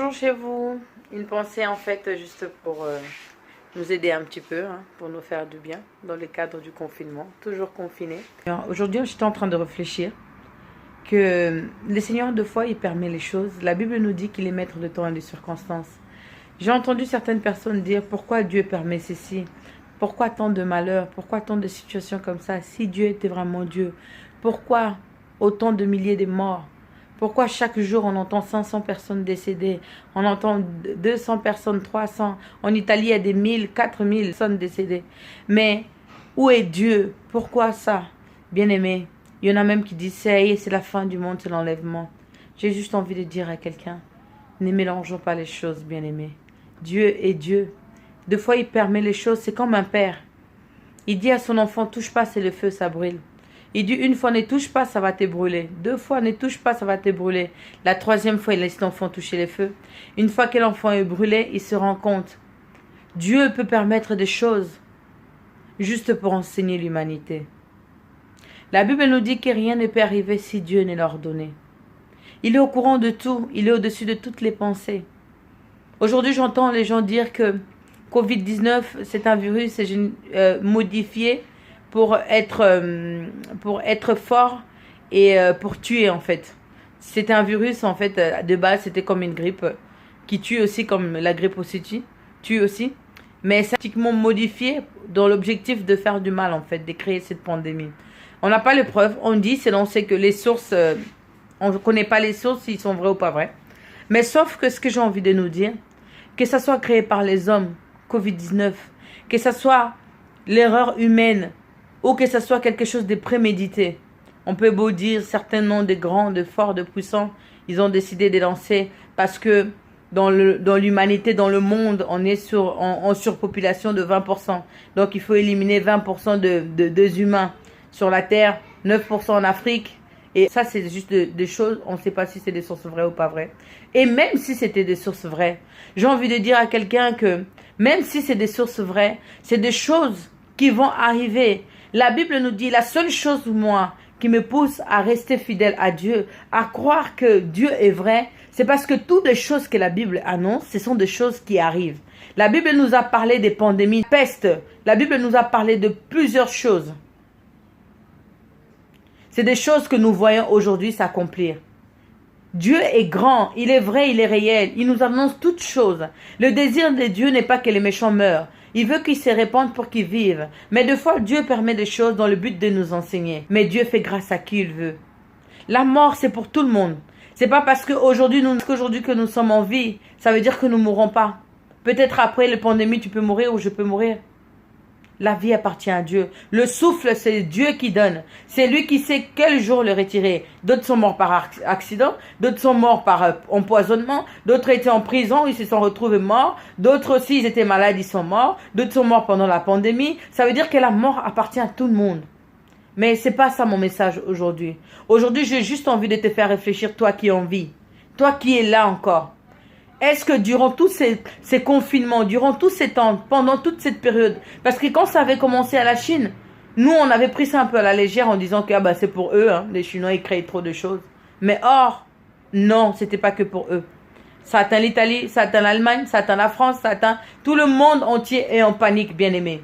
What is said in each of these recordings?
bonjour chez vous. Une pensée en fait juste pour nous aider un petit peu, pour nous faire du bien dans le cadre du confinement, toujours confiné. Aujourd'hui, j'étais en train de réfléchir que le Seigneur de fois il permet les choses. La Bible nous dit qu'il est maître de temps et de circonstances. J'ai entendu certaines personnes dire pourquoi Dieu permet ceci, pourquoi tant de malheurs, pourquoi tant de situations comme ça. Si Dieu était vraiment Dieu, pourquoi autant de milliers de morts? Pourquoi chaque jour on entend 500 personnes décédées, on entend 200 personnes, 300, en Italie il y a des 1000, 4000 personnes décédées. Mais où est Dieu? Pourquoi ça? Bien-aimé, il y en a même qui disent c'est la fin du monde, c'est l'enlèvement. J'ai juste envie de dire à quelqu'un, ne mélangeons pas les choses, bien-aimé. Dieu est Dieu. Des fois il permet les choses, c'est comme un père. Il dit à son enfant, touche pas, c'est le feu, ça brûle. Il dit une fois ne touche pas, ça va te brûler. Deux fois ne touche pas, ça va te brûler. La troisième fois, il laisse l'enfant toucher le feu. Une fois que l'enfant est brûlé, il se rend compte. Dieu peut permettre des choses juste pour enseigner l'humanité. La Bible nous dit que rien ne peut arriver si Dieu ne l'ordonne. Il est au courant de tout. Il est au-dessus de toutes les pensées. Aujourd'hui, j'entends les gens dire que Covid-19, c'est un virus modifié pour être fort et pour tuer en fait. C'était un virus en fait, de base c'était comme une grippe qui tue aussi comme la grippe aussi tue aussi. Mais c'est pratiquement modifié dans l'objectif de faire du mal en fait, de créer cette pandémie. On n'a pas les preuves, on dit, c'est on sait que les sources, on ne connaît pas les sources s'ils sont vrais ou pas vrais. Mais sauf que ce que j'ai envie de nous dire, que ça soit créé par les hommes, Covid-19, que ça soit l'erreur humaine, ou que ce soit quelque chose de prémédité. On peut beau dire certainement de grands, de forts, de puissants, ils ont décidé de lancer parce que dans l'humanité, dans le monde, on est en surpopulation de 20%. Donc il faut éliminer 20% de humains sur la Terre, 9% en Afrique. Et ça, c'est juste des choses, on ne sait pas si c'est des sources vraies ou pas vraies. Et même si c'était des sources vraies, j'ai envie de dire à quelqu'un que même si c'est des sources vraies, c'est des choses qui vont arriver. La Bible nous dit, la seule chose, moi, qui me pousse à rester fidèle à Dieu, à croire que Dieu est vrai, c'est parce que toutes les choses que la Bible annonce, ce sont des choses qui arrivent. La Bible nous a parlé des pandémies, peste. La Bible nous a parlé de plusieurs choses. C'est des choses que nous voyons aujourd'hui s'accomplir. Dieu est grand, il est vrai, il est réel, il nous annonce toutes choses. Le désir de Dieu n'est pas que les méchants meurent. Il veut qu'ils se répandent pour qu'ils vivent. Mais des fois, Dieu permet des choses dans le but de nous enseigner. Mais Dieu fait grâce à qui il veut. La mort, c'est pour tout le monde. C'est pas parce qu'aujourd'hui que nous sommes en vie, ça veut dire que nous ne mourrons pas. Peut-être après la pandémie, tu peux mourir ou je peux mourir. La vie appartient à Dieu. Le souffle, c'est Dieu qui donne. C'est lui qui sait quel jour le retirer. D'autres sont morts par accident, d'autres sont morts par empoisonnement, d'autres étaient en prison, ils se sont retrouvés morts, d'autres aussi, ils étaient malades, ils sont morts, d'autres sont morts pendant la pandémie. Ça veut dire que la mort appartient à tout le monde. Mais c'est pas ça mon message aujourd'hui. Aujourd'hui, j'ai juste envie de te faire réfléchir, toi qui es en vie, toi qui es là encore. Est-ce que durant tous ces confinements, durant tous ces temps, pendant toute cette période, parce que quand ça avait commencé à la Chine, nous on avait pris ça un peu à la légère en disant que c'est pour eux, les Chinois ils créent trop de choses. Mais or, non, c'était pas que pour eux. Ça atteint l'Italie, ça atteint l'Allemagne, ça atteint la France, ça atteint tout le monde entier est en panique, bien aimé.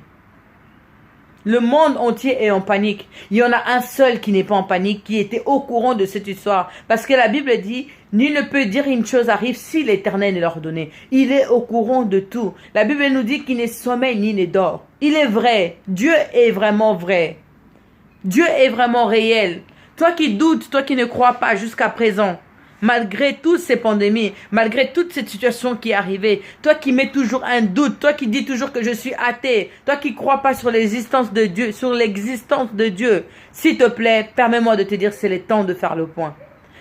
Le monde entier est en panique. Il y en a un seul qui n'est pas en panique, qui était au courant de cette histoire. Parce que la Bible dit, nul ne peut dire une chose arrive si l'Éternel ne l'ordonne. Il est au courant de tout. La Bible nous dit qu'il n'est sommeil ni ne dort. Il est vrai. Dieu est vraiment vrai. Dieu est vraiment réel. Toi qui doutes, toi qui ne crois pas jusqu'à présent, malgré toutes ces pandémies, malgré toute cette situation qui est arrivée, toi qui mets toujours un doute, toi qui dis toujours que je suis athée, toi qui ne crois pas sur l'existence de Dieu, s'il te plaît, permets-moi de te dire, c'est le temps de faire le point.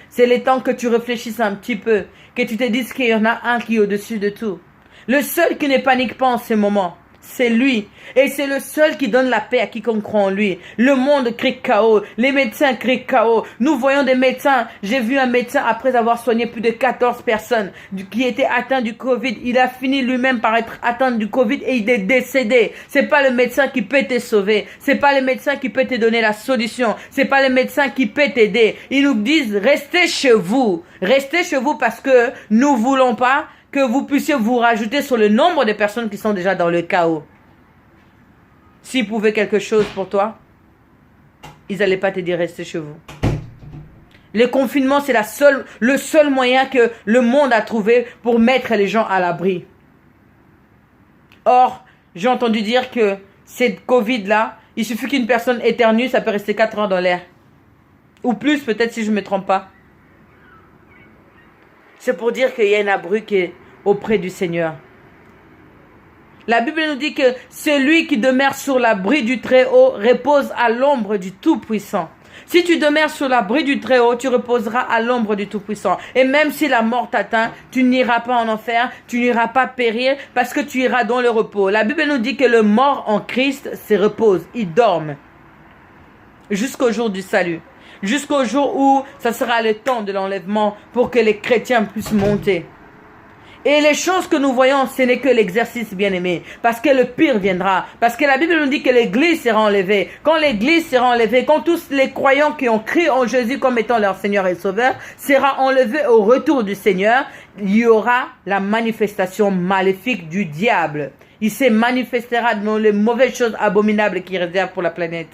C'est le temps que tu réfléchisses un petit peu, que tu te dises qu'il y en a un qui est au-dessus de tout. Le seul qui ne panique pas en ce moment, c'est lui. Et c'est le seul qui donne la paix à quiconque croit en lui. Le monde crie chaos. Les médecins crient chaos. Nous voyons des médecins. J'ai vu un médecin, après avoir soigné plus de 14 personnes qui étaient atteints du Covid. Il a fini lui-même par être atteint du Covid et il est décédé. C'est pas le médecin qui peut te sauver. C'est pas le médecin qui peut te donner la solution. C'est pas le médecin qui peut t'aider. Ils nous disent, restez chez vous. Restez chez vous parce que nous voulons pas que vous puissiez vous rajouter sur le nombre de personnes qui sont déjà dans le chaos. S'ils pouvaient quelque chose pour toi, ils n'allaient pas te dire restez chez vous. Le confinement, c'est le seul moyen que le monde a trouvé pour mettre les gens à l'abri. Or, j'ai entendu dire que cette Covid-là, il suffit qu'une personne éternue, ça peut rester 4 heures dans l'air. Ou plus, peut-être si je ne me trompe pas. C'est pour dire qu'il y a un abri qui est auprès du Seigneur. La Bible nous dit que celui qui demeure sur l'abri du Très-Haut repose à l'ombre du Tout-Puissant. Si tu demeures sur l'abri du Très-Haut, tu reposeras à l'ombre du Tout-Puissant. Et même si la mort t'atteint, tu n'iras pas en enfer, tu n'iras pas périr parce que tu iras dans le repos. La Bible nous dit que le mort en Christ se repose, il dorme jusqu'au jour du salut. Jusqu'au jour où ça sera le temps de l'enlèvement pour que les chrétiens puissent monter. Et les choses que nous voyons, ce n'est que l'exercice, bien-aimé. Parce que le pire viendra. Parce que la Bible nous dit que l'église sera enlevée. Quand l'église sera enlevée, quand tous les croyants qui ont crié en Jésus comme étant leur Seigneur et Sauveur, sera enlevé au retour du Seigneur, il y aura la manifestation maléfique du diable. Il se manifestera dans les mauvaises choses abominables qu'il réserve pour la planète.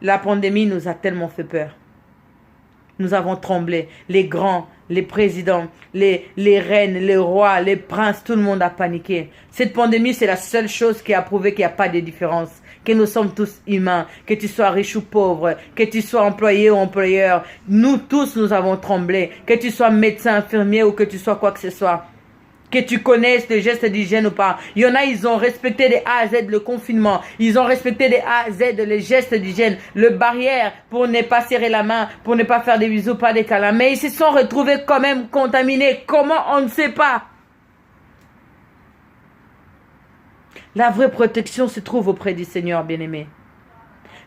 La pandémie nous a tellement fait peur. Nous avons tremblé. Les grands, les présidents, les reines, les rois, les princes, tout le monde a paniqué. Cette pandémie, c'est la seule chose qui a prouvé qu'il n'y a pas de différence. Que nous sommes tous humains. Que tu sois riche ou pauvre. Que tu sois employé ou employeur. Nous tous, nous avons tremblé. Que tu sois médecin, infirmier ou que tu sois quoi que ce soit. Que tu connaisses les gestes d'hygiène ou pas. Il y en a, ils ont respecté des A à Z le confinement. Ils ont respecté des A à Z les gestes d'hygiène, le barrière pour ne pas serrer la main, pour ne pas faire des bisous, pas des câlins. Mais ils se sont retrouvés quand même contaminés. Comment? On ne sait pas. La vraie protection se trouve auprès du Seigneur, bien-aimé.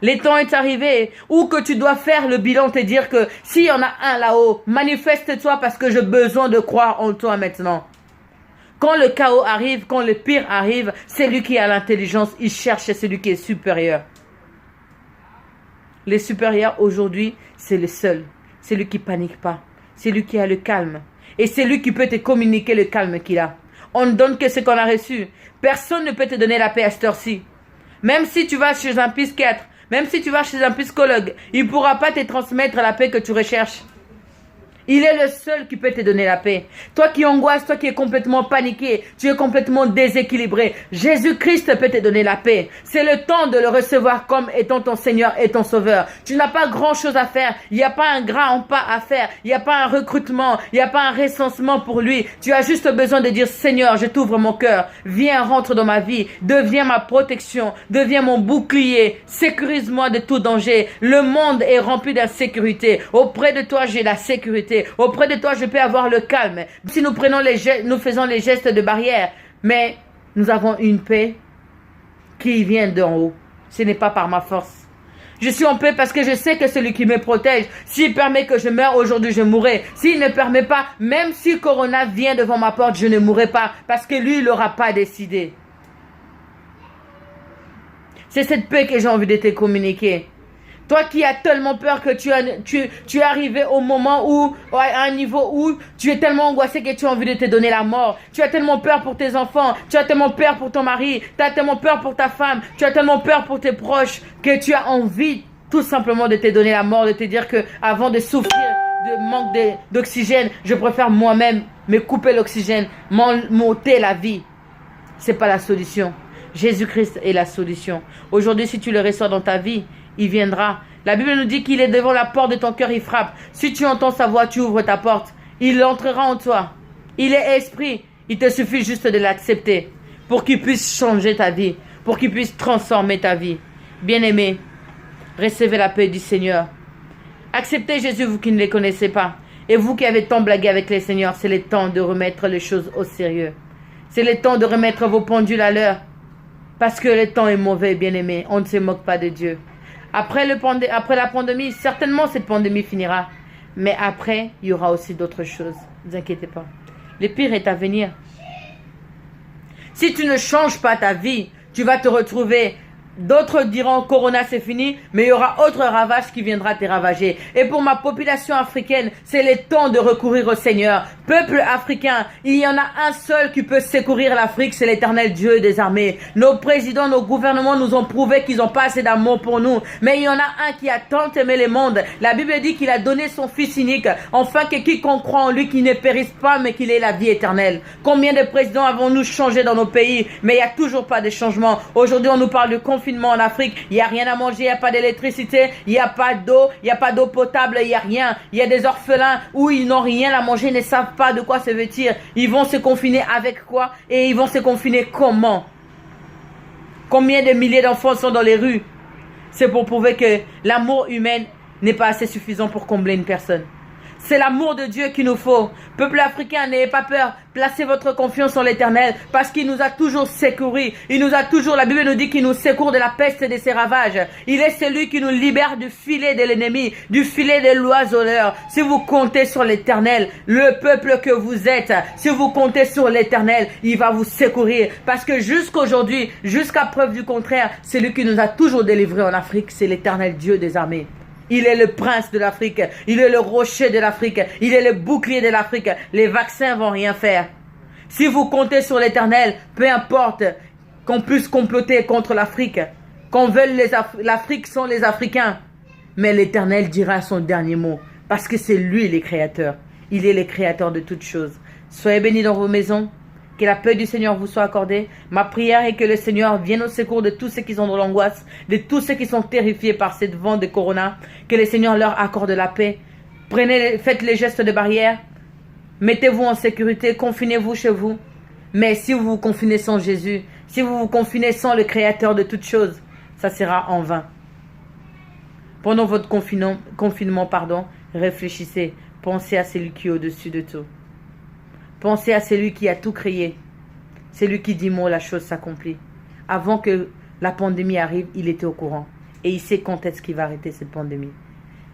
Les temps est arrivé où que tu dois faire le bilan, te dire que s'il y en a un là-haut, manifeste-toi parce que j'ai besoin de croire en toi maintenant. Quand le chaos arrive, quand le pire arrive, celui qui a l'intelligence, il cherche celui qui est supérieur. Les supérieurs aujourd'hui, c'est le seul. C'est lui qui panique pas. C'est lui qui a le calme. Et c'est lui qui peut te communiquer le calme qu'il a. On ne donne que ce qu'on a reçu. Personne ne peut te donner la paix à cette heure-ci. Même si tu vas chez un psychiatre, même si tu vas chez un psychologue, il ne pourra pas te transmettre la paix que tu recherches. Il est le seul qui peut te donner la paix. Toi qui angoisses, toi qui es complètement paniqué, tu es complètement déséquilibré. Jésus-Christ peut te donner la paix. C'est le temps de le recevoir comme étant ton Seigneur et ton Sauveur. Tu n'as pas grand-chose à faire. Il n'y a pas un grand pas à faire. Il n'y a pas un recrutement. Il n'y a pas un recensement pour lui. Tu as juste besoin de dire, Seigneur, je t'ouvre mon cœur. Viens, rentre dans ma vie. Deviens ma protection. Deviens mon bouclier. Sécurise-moi de tout danger. Le monde est rempli d'insécurité. Auprès de toi, j'ai la sécurité. Auprès de toi, je peux avoir le calme. Si nous faisons les gestes de barrière, mais nous avons une paix qui vient d'en haut. Ce n'est pas par ma force. Je suis en paix parce que je sais que celui qui me protège, s'il permet que je meure aujourd'hui, je mourrai. S'il ne permet pas, même si Corona vient devant ma porte, je ne mourrai pas parce que lui, il n'aura pas décidé. C'est cette paix que j'ai envie de te communiquer. Toi qui as tellement peur que tu es arrivé au moment où, à un niveau où tu es tellement angoissé que tu as envie de te donner la mort. Tu as tellement peur pour tes enfants, tu as tellement peur pour ton mari, tu as tellement peur pour ta femme, tu as tellement peur pour tes proches que tu as envie tout simplement de te donner la mort, de te dire que avant de souffrir de manque d'oxygène, je préfère moi-même me couper l'oxygène, m'ôter la vie. C'est pas la solution. Jésus-Christ est la solution. Aujourd'hui, si tu le reçois dans ta vie, il viendra. La Bible nous dit qu'il est devant la porte de ton cœur, il frappe. Si tu entends sa voix, tu ouvres ta porte. Il entrera en toi. Il est esprit. Il te suffit juste de l'accepter pour qu'il puisse changer ta vie, pour qu'il puisse transformer ta vie. Bien-aimés, recevez la paix du Seigneur. Acceptez Jésus, vous qui ne les connaissez pas. Et vous qui avez tant blagué avec les Seigneurs, c'est le temps de remettre les choses au sérieux. C'est le temps de remettre vos pendules à l'heure. Parce que le temps est mauvais, bien-aimé. On ne se moque pas de Dieu. Après la pandémie, certainement cette pandémie finira. Mais après, il y aura aussi d'autres choses. Ne vous inquiétez pas. Le pire est à venir. Si tu ne changes pas ta vie, tu vas te retrouver. D'autres diront Corona c'est fini, mais il y aura autre ravage qui viendra te ravager. Et pour ma population africaine, c'est le temps de recourir au Seigneur. Peuple africain, il y en a un seul qui peut secourir l'Afrique, c'est l'Éternel Dieu des armées. Nos présidents, nos gouvernements nous ont prouvé qu'ils n'ont pas assez d'amour pour nous. Mais il y en a un qui a tant aimé le monde. La Bible dit qu'il a donné son Fils unique, afin que quiconque croit en lui, qu'il ne périsse pas, mais qu'il ait la vie éternelle. Combien de présidents avons-nous changé dans nos pays? Mais il n'y a toujours pas de changement. Aujourd'hui, on nous parle de confinement en Afrique, il n'y a rien à manger, il n'y a pas d'électricité, il n'y a pas d'eau, il n'y a pas d'eau potable, il n'y a rien. Il y a des orphelins où ils n'ont rien à manger, ils ne savent pas de quoi se vêtir. Ils vont se confiner avec quoi et ils vont se confiner comment? Combien de milliers d'enfants sont dans les rues? C'est pour prouver que l'amour humain n'est pas assez suffisant pour combler une personne. C'est l'amour de Dieu qu'il nous faut. Peuple africain, n'ayez pas peur. Placez votre confiance en l'Éternel parce qu'il nous a toujours secourus. Il nous a toujours, la Bible nous dit qu'il nous secourt de la peste et de ses ravages. Il est celui qui nous libère du filet de l'ennemi, du filet de l'oiseleur. Si vous comptez sur l'Éternel, le peuple que vous êtes, si vous comptez sur l'Éternel, il va vous secourir. Parce que jusqu'aujourd'hui, jusqu'à preuve du contraire, celui qui nous a toujours délivrés en Afrique, c'est l'Éternel Dieu des armées. Il est le prince de l'Afrique. Il est le rocher de l'Afrique. Il est le bouclier de l'Afrique. Les vaccins vont rien faire. Si vous comptez sur l'Éternel, peu importe qu'on puisse comploter contre l'Afrique, qu'on veuille l'Afrique sont les Africains. Mais l'Éternel dira son dernier mot. Parce que c'est lui le créateur. Il est le créateur de toutes choses. Soyez bénis dans vos maisons. Que la paix du Seigneur vous soit accordée. Ma prière est que le Seigneur vienne au secours de tous ceux qui sont dans l'angoisse, de tous ceux qui sont terrifiés par cette vent de Corona. Que le Seigneur leur accorde la paix. Faites les gestes de barrière. Mettez-vous en sécurité. Confinez-vous chez vous. Mais si vous vous confinez sans Jésus, si vous vous confinez sans le Créateur de toutes choses, ça sera en vain. Pendant votre confinement, réfléchissez. Pensez à celui qui est au-dessus de tout. Pensez à celui qui a tout créé. Celui qui dit mot, la chose s'accomplit. Avant que la pandémie arrive, il était au courant. Et il sait quand est-ce qu'il va arrêter cette pandémie.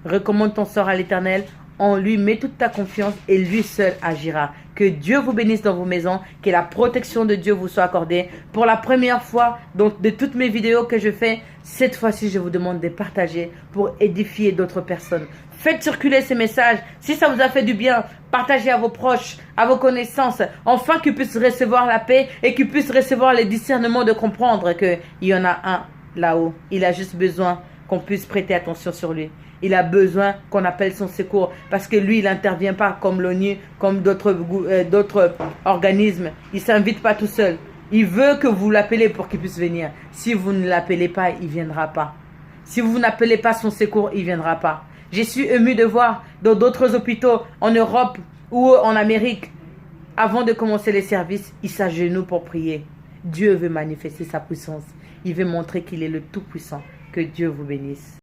Recommande ton sort à l'Éternel. En lui, mets toute ta confiance et lui seul agira. Que Dieu vous bénisse dans vos maisons. Que la protection de Dieu vous soit accordée. Pour la première fois de toutes mes vidéos que je fais, cette fois-ci, je vous demande de partager pour édifier d'autres personnes. Faites circuler ces messages. Si ça vous a fait du bien, partagez à vos proches, à vos connaissances, afin qu'ils puissent recevoir la paix et qu'ils puissent recevoir le discernement de comprendre qu'il y en a un là-haut. Il a juste besoin qu'on puisse prêter attention sur lui. Il a besoin qu'on appelle son secours parce que lui, il n'intervient pas comme l'ONU, comme d'autres organismes. Il ne s'invite pas tout seul. Il veut que vous l'appelez pour qu'il puisse venir. Si vous ne l'appelez pas, il ne viendra pas. Si vous n'appelez pas son secours, il ne viendra pas. Je suis ému de voir dans d'autres hôpitaux en Europe ou en Amérique, avant de commencer les services, ils s'agenouillent pour prier. Dieu veut manifester sa puissance. Il veut montrer qu'il est le Tout-Puissant. Que Dieu vous bénisse.